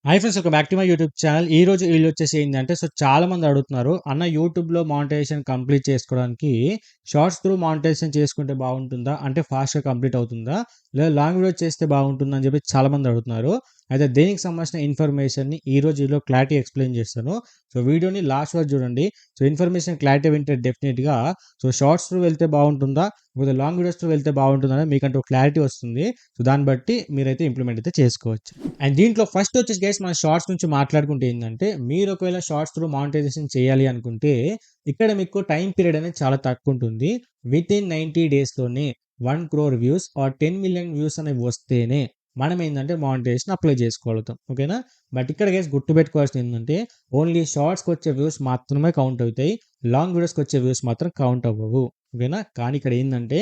Hi friends, welcome back to my YouTube channel. ఈ రోజు video వచ్చేసి ఏంటంటే, చాలా మంది అడుగుతున్నారు, అన్న యూట్యూబ్లో మానిటైజేషన్ కంప్లీట్ చేసుకోవడానికి షార్ట్స్ త్రూ మానిటైజేషన్ చేసుకుంటే బాగుంటుందా, అంటే ఫాస్ట్గా కంప్లీట్ అవుతుందా, లేదా లాంగ్ వీడియో చేస్తే బాగుంటుందా అని చెప్పి చాలా మంది అడుగుతున్నారు. అయితే దీనికి సంబంధించిన ఇన్ఫర్మేషన్ని ఈ రోజు వీడియో క్లారిటీ ఎక్స్ప్లెయిన్ చేస్తాను. సో వీడియోని లాస్ట్ వరకు చూడండి. సో ఇన్ఫర్మేషన్ క్లారిటీ వింటే డెఫినెట్గా షార్ట్స్ త్రూ వెళ్తే బాగుంటుందా, లేదా లాంగ్ వీడియోస్ త్రూ వెళ్తే బాగుంటుందా అని మీకంటూ క్లారిటీ వస్తుంది. సో దాన్ని బట్టి మీరైతే ఇంప్లిమెంట్ అయితే చేసుకోవచ్చు. అండ్ దీంట్లో ఫస్ట్ వచ్చేసి గైస్ మన షార్ట్స్ నుంచి మాట్లాడుకుంటే ఏంటంటే, మీరు ఒకవేళ షార్ట్స్ త్రూ మానిటైజేషన్ చేయాలి అనుకుంటే ఇక్కడ మీకు టైం పీరియడ్ అనేది చాలా తక్కువ ఉంటుంది. విత్ ఇన్ 90 డేస్‌లోనే 1 crore views or 10 million views అనేవి వస్తేనే మనం ఏంటంటే మానిటైజేషన్ అప్లై చేసుకోగలుగుతాం. ఓకేనా? బట్ ఇక్కడ గైస్ గుర్తుపెట్టుకోవాల్సింది ఏంటంటే, ఓన్లీ షార్ట్స్‌కి వచ్చే వ్యూస్ మాత్రమే కౌంట్ అవుతాయి. లాంగ్ వీడియోస్‌కి వచ్చే వ్యూస్ మాత్రం కౌంట్ అవ్వవు. ఓకేనా? కానీ ఇక్కడ ఏందంటే,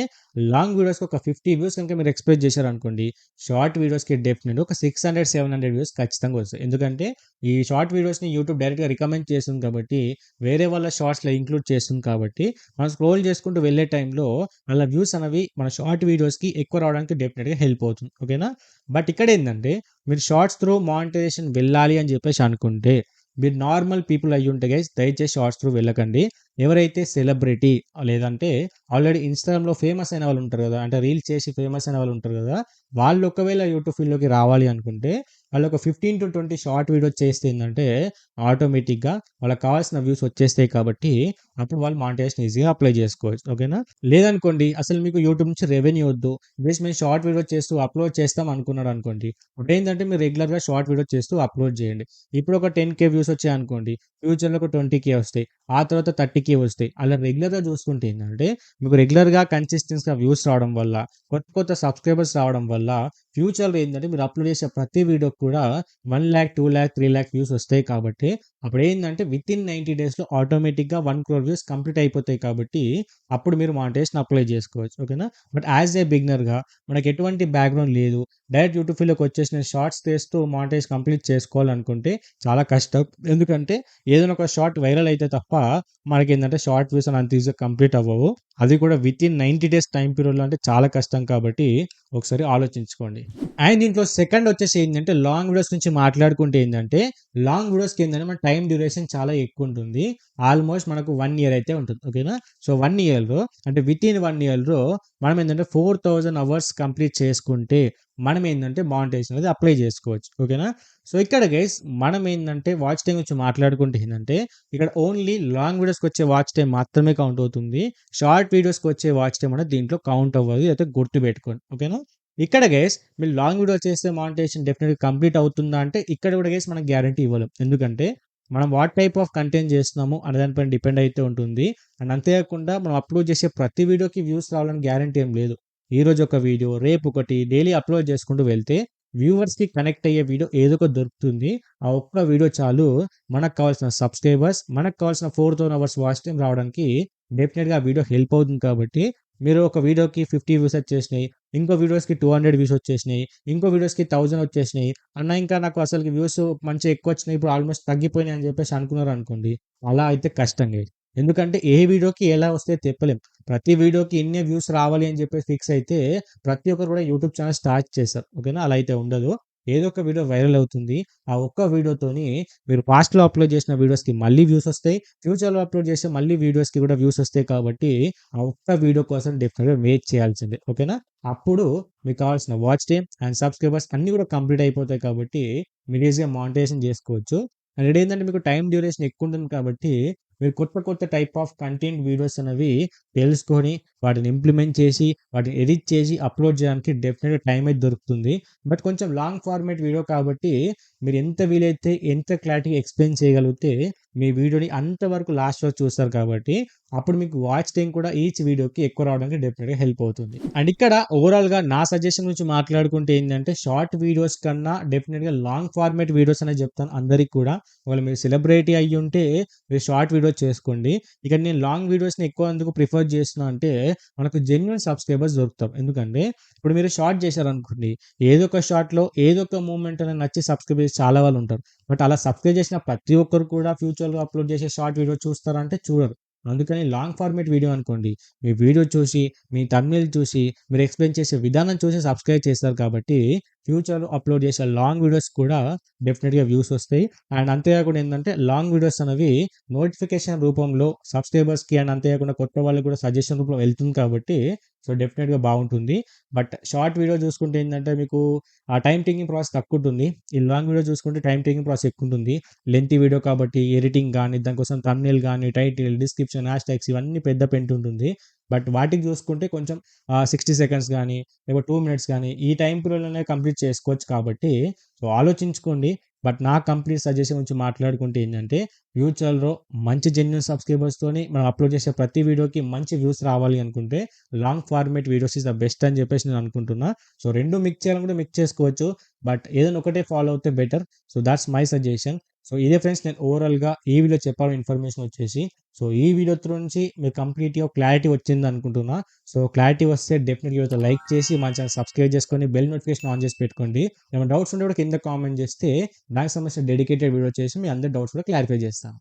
లాంగ్ వీడియోస్‌కి ఒక 50 వ్యూస్ కనుక మీరు ఎక్స్‌పెక్ట్ చేశారనుకోండి, షార్ట్ వీడియోస్‌కి డెఫినెట్‌గా ఒక 600, 700 వ్యూస్ ఖచ్చితంగా వస్తాయి. ఎందుకంటే ఈ షార్ట్ వీడియోస్‌ని యూట్యూబ్ డైరెక్ట్‌గా రికమెండ్ చేస్తుంది కాబట్టి, వేరే వాళ్ళ షార్ట్స్‌లో ఇంక్లూడ్ చేస్తుంది కాబట్టి, మనం స్క్రోల్ చేసుకుంటూ వెళ్ళే టైంలో అలా వ్యూస్ అనేవి మన షార్ట్ వీడియోస్‌కి ఎక్కువ రావడానికి డెఫినెట్‌గా హెల్ప్ అవుతుంది. ఓకేనా? బట్ ఇక్కడ ఏందంటే, మీరు షార్ట్స్ త్రూ మానిటైజేషన్ వెళ్ళాలి అని చెప్పేసి అనుకుంటే, మీరు నార్మల్ పీపుల్ అయ్యుంటే గైస్ దయచేసి షార్ట్స్ త్రూ వెళ్ళకండి. ఎవరైతే సెలబ్రిటీ లేదంటే ఆల్రెడీ ఇన్‌స్టాగ్రామ్‌లో ఫేమస్ అయిన వాళ్ళు ఉంటారు కదా! అంటే రీల్స్ చేసి ఫేమస్ అయిన వాళ్ళు ఉంటారు కదా! వాళ్ళు ఒకవేళ యూట్యూబ్ ఫీల్డ్‌లోకి రావాలి అనుకుంటే, వాళ్ళు ఒక 15-20 షార్ట్ వీడియోస్ చేస్తే ఏందంటే, ఆటోమేటిక్‌గా వాళ్ళకి కావాల్సిన వ్యూస్ వచ్చేస్తాయి కాబట్టి, అప్పుడు వాళ్ళు మానిటైజేషన్ ఈజీగా అప్లై చేసుకోవచ్చు. ఓకేనా? లేదనుకోండి, అసలు మీకు యూట్యూబ్ నుంచి రెవెన్యూ వద్దు. జస్ట్ మేము షార్ట్ వీడియో చేస్తూ అప్లోడ్ చేస్తాం అనుకున్నారనుకోండి, ఇప్పుడేంటంటే మీరు రెగ్యులర్‌గా షార్ట్ వీడియో చేస్తూ అప్లోడ్ చేయండి. ఇప్పుడు ఒక 10,000 వ్యూస్ వచ్చాయనుకోండి, ఫ్యూచర్‌లో ఒక 20,000 వస్తాయి. ఆ తర్వాత 30,000 వస్తాయి. అలా రెగ్యులర్‌గా చూసుకుంటే ఏందంటే, మీకు రెగ్యులర్‌గా కన్సిస్టెన్స్‌గా వ్యూస్ రావడం వల్ల, కొత్త కొత్త సబ్స్క్రైబర్స్ రావడం వల్ల, ఫ్యూచర్‌లో ఏందంటే మీరు అప్లోడ్ చేసే ప్రతి వీడియోకి కూడా 1,00,000, 2,00,000, 3,00,000 వ్యూస్ వస్తాయి కాబట్టి, అప్పుడేందంటే వితిన్ 90 డేస్‌లో ఆటోమేటిక్‌గా 1 క్రోర్ వ్యూస్ కంప్లీట్ అయిపోతాయి కాబట్టి, అప్పుడు మీరు మానిటైజేషన్ అప్లై చేసుకోవచ్చు. ఓకేనా? బట్ యాస్ ఏ బిగినర్‌గా మనకు ఎటువంటి బ్యాక్‌గ్రౌండ్ లేదు. డైరెక్ట్ యూట్యూబ్ ఫీల్డ్‌లోకి వచ్చేసి నేను షార్ట్స్ చేస్తూ మానిటైజ్ కంప్లీట్ చేసుకోవాలనుకుంటే చాలా కష్టం. ఎందుకంటే ఏదైనా ఒక షార్ట్ వైరల్ అయితే తప్ప మనకేందంటే షార్ట్ వ్యూస్ అని అంత ఈజీగా కంప్లీట్ అవ్వవు. అది కూడా వితిన్ 90 డేస్ టైమ్ పీరియడ్‌లో అంటే చాలా కష్టం కాబట్టి ఒకసారి ఆలోచించుకోండి. అండ్ దీంట్లో సెకండ్ వచ్చేసి ఏంటంటే, లాంగ్ వీడియోస్ నుంచి మాట్లాడుకుంటే ఏంటంటే, లాంగ్ వీడియోస్‌కి ఏంటంటే మన టైమ్ డ్యూరేషన్ చాలా ఎక్కువ ఉంటుంది. ఆల్మోస్ట్ మనకు 1 ఇయర్ అయితే ఉంటుంది. ఓకేనా? సో 1 ఇయర్‌లో అంటే వితిన్ 1 ఇయర్‌లో మనం ఏంటంటే 4000 అవర్స్ కంప్లీట్ చేసుకుంటే మనం ఏంటంటే మానిటైజేషన్ అనేది అప్లై చేసుకోవచ్చు. ఓకేనా? సో ఇక్కడ గైస్ మనం ఏంటంటే వాచ్ టైమ్ గురించి మాట్లాడుకుంటే ఏంటంటే, ఇక్కడ ఓన్లీ లాంగ్ వీడియోస్‌కి వచ్చే వాచ్ టైమ్ మాత్రమే కౌంట్ అవుతుంది. షార్ట్ వీడియోస్‌కి వచ్చే వాచ్ టైమ్ అనేది దీంట్లో కౌంట్ అవ్వదు. అయితే గుర్తుపెట్టుకోండి. ఓకేనా? ఇక్కడ గైస్ మీరు లాంగ్ వీడియో చేస్తే మానిటైజేషన్ డెఫినెట్‌గా కంప్లీట్ అవుతుందా అంటే, ఇక్కడ కూడా గైస్ మనం గ్యారంటీ ఇవ్వలేం. ఎందుకంటే మనం వాట్ టైప్ ఆఫ్ కంటెంట్ చేస్తున్నాము అనే దానిపైన డిపెండ్ అయితే ఉంటుంది. అండ్ అంతేకాకుండా మనం అప్లోడ్ చేసే ప్రతి వీడియోకి వ్యూస్ రావాలని గ్యారంటీ ఏం లేదు. ఈరోజు ఒక వీడియో, రేపు ఒకటి డైలీ అప్లోడ్ చేసుకుంటూ వెళ్తే వ్యూవర్స్‌కి కనెక్ట్ అయ్యే వీడియో ఏదో ఒకటి దొరుకుతుంది. ఆ ఒక్క వీడియో చాలు మనకు కావాల్సిన సబ్స్క్రైబర్స్, మనకు కావాల్సిన 4000 అవర్స్ వాచ్ టైమ్ రావడానికి డెఫినిట్‌గా ఆ వీడియో హెల్ప్ అవుతుంది కాబట్టి, మీరు ఒక వీడియోకి 50 వ్యూస్ వచ్చేసినాయి. ఇంకో వీడియోస్‌కి 200 వ్యూస్ వచ్చేసినాయి. ఇంకో వీడియోస్‌కి 1000 వచ్చేసినాయి. అన్న ఇంకా నాకు అసలుకి వ్యూస్ మంచిగా ఎక్కువొచ్చినాయి. ఇప్పుడు ఆల్మోస్ట్ తగ్గిపోయినాయి అని చెప్పేసి అనుకున్నారనుకోండి, అలా అయితే కష్టం గైస్. ఎందుకంటే ఏ వీడియోకి ఎలా వస్తాయో చెప్పలేం. ప్రతి వీడియోకి ఇన్నే వ్యూస్ రావాలి అని చెప్పేసి ఫిక్స్ అయితే ప్రతి ఒక్కరు కూడా యూట్యూబ్ ఛానెల్ స్టార్ట్ చేస్తారు. ఓకేనా? అలా అయితే ఉండదు. ఏదో ఒక వీడియో వైరల్ అవుతుంది. ఆ ఒక్క వీడియోతోని మీరు పాస్ట్‌లో అప్‌లోడ్ చేసిన వీడియోస్‌కి మళ్ళీ వ్యూస్ వస్తాయి. ఫ్యూచర్‌లో అప్‌లోడ్ చేసే మళ్ళీ వీడియోస్‌కి కూడా వ్యూస్ వస్తాయి కాబట్టి, ఆ ఒక్క వీడియో కోసం డెఫినిట్‌గా వెయిట్ చేయాల్సిందే. ఓకేనా? అప్పుడు మీకు కావాల్సిన వాచ్ టైమ్ అండ్ సబ్స్క్రైబర్స్ అన్నీ కూడా కంప్లీట్ అయిపోతాయి కాబట్టి, మీరు ఈజీగా మానిటైజేషన్ చేసుకోవచ్చు. అండ్ ఇదేంటంటే మీకు టైమ్ డ్యూరేషన్ ఎక్కువుంటుంది కాబట్టి, మీరు కొత్త కొత్త టైప్ ఆఫ్ కంటెంట్ వీడియోస్ అనేవి తెలుసుకొని, వాటిని ఇంప్లిమెంట్ చేసి, వాటిని ఎడిట్ చేసి అప్‌లోడ్ చేయడానికి డెఫినిట్‌గా టైం అయితే దొరుకుతుంది. బట్ కొంచెం లాంగ్ ఫార్మాట్ వీడియో కాబట్టి, మీరు ఎంత వీలైతే ఎంత క్లారిటీగా ఎక్స్‌ప్లెయిన్ చేయగలిగితే, మీ వీడియోని అంతవరకు లాస్ట్ వరకు చూస్తారు కాబట్టి, అప్పుడు మీకు వాచ్ టైమ్ కూడా ఈచ్ వీడియోకి ఎక్కువ రావడానికి డెఫినిట్‌గా హెల్ప్ అవుతుంది. అండ్ ఇక్కడ ఓవరాల్‌గా నా సజెషన్ గురించి మాట్లాడుకుంటే ఏంటంటే, షార్ట్ వీడియోస్ కన్నా డెఫినిట్‌గా లాంగ్ ఫార్మాట్ వీడియోస్ అనే చెప్తాను అందరికి కూడా. ఒకవేళ మీరు సెలబ్రిటీ అయ్యుంటే మీరు షార్ట్ వీడియోస్ చేసుకోండి. ఇక్కడ నేను లాంగ్ వీడియోస్‌ని ఎక్కువ ఎందుకు ప్రిఫర్ చేస్తున్నా అంటే, మనకు జెన్యూన్ సబ్స్క్రైబర్స్ దొరుకుతారు. ఎందుకంటే, ఇప్పుడు మీరు షార్ట్ చేశారనుకోండి, ఏదో ఒక షార్ట్‌లో ఏదో ఒక మూవ్‌మెంట్ అనేది నచ్చి సబ్స్క్రైబ్ చేసే చాలా వాళ్ళు ఉంటారు. బట్ అలా సబ్స్క్రైబ్ చేసిన ప్రతి ఒక్కరు కూడా ఫ్యూచర్‌లో అప్‌లోడ్ చేసే షార్ట్ వీడియో చూస్తారా అంటే చూడరు. అందుకని లాంగ్ ఫార్మాట్ వీడియో అనుకోండి. మీ వీడియో చూసి, మీ థంబ్‌నెయిల్ చూసి, మీరు ఎక్స్‌ప్లెయిన్ చేసే విధానం చూసి సబ్స్క్రైబ్ చేస్తారు కాబట్టి, ఫ్యూచర్‌లో అప్‌లోడ్ చేసే లాంగ్ వీడియోస్ కూడా డెఫినిట్‌గా వ్యూస్ వస్తాయి. అండ్ అంతే కాకుండా ఏందంటే, లాంగ్ వీడియోస్ అనేవి నోటిఫికేషన్ రూపంలో సబ్‌స్క్రైబర్స్‌కి అండ్ అంతే కాకుండా కొత్త వాళ్ళకి కూడా సజెషన్ రూపంలో వెళ్తుంది కాబట్టి, సో, డెఫినిట్‌గా బావుంటుంది. బట్ షార్ట్ వీడియో చూసుకుంటే ఏందంటే, మీకు ఆ టైమ్ టేకింగ్ ప్రాసెస్ తక్కువుంటుంది. ఈ లాంగ్ వీడియో చూసుకుంటే టైమ్ టేకింగ్ ప్రాసెస్ ఎక్కువుంటుంది. లెంతీ వీడియో కాబట్టి ఎడిటింగ్ గాని, దానికోసం థంబ్‌నెయిల్ గాని, టైటిల్, డిస్క్రిప్షన్, హ్యాష్‌ట్యాగ్స్ ఇవన్నీ పెద్ద పెంటుంటుంది. బట్ వాటికి చూసుకుంటే కొంచెం 60 సెకండ్స్ గాని, లేకపోతే 2 మినిట్స్ గాని, ఈ టైమ్ పీరియడ్‌లోనే కంప్లీట్ చేసుకోవచ్చు కాబట్టి, సో, ఆలోచించుకోండి. బట్ నా కంప్లీట్ సజెషన్ గురించి మాట్లాడుకుంటే ఏంటంటే, ఫ్యూచర్‌లో మంచి జెన్యూన్ సబ్స్క్రైబర్స్‌తోని మనం అప్‌లోడ్ చేసే ప్రతి వీడియోకి మంచి వ్యూస్ రావాలి అనుకుంటే, long format videos is the best అని చెప్పేసి నేను అనుకుంటున్నా. సో, 2 మిక్స్ చేయాలనుకుంటే మిక్స్ చేసుకోవచ్చు. బట్ ఏదైనా ఒకటే ఫాలో అవుతే better. So, thoughts my suggestion. So, ఇదే ఫ్రెండ్స్ నేను ఓవరాల్‌గా ఈ వీడియో చెప్పాల్సిన ఇన్ఫర్మేషన్ వచ్చేసి. సో, ఈ వీడియో త్రూ నుంచి మీకు కంప్లీట్‌గా క్లారిటీ వచ్చిందనుకుంటున్నా. సో, క్లారిటీ వస్తే డెఫినిట్‌గా అయితే లైక్ చేసి మన ఛానెల్ సబ్స్క్రైబ్ చేసుకొని బెల్ నోటిఫికేషన్ ఆన్ చేసి పెట్టుకోండి. ఏమైనా డౌట్స్ ఉంటే కూడా కింద కామెంట్ చేస్తే దానికి సంబంధించిన డెడికేటెడ్ వీడియో చేసి మీ అందరి డౌట్స్ కూడా క్లారిఫై చేస్తాను.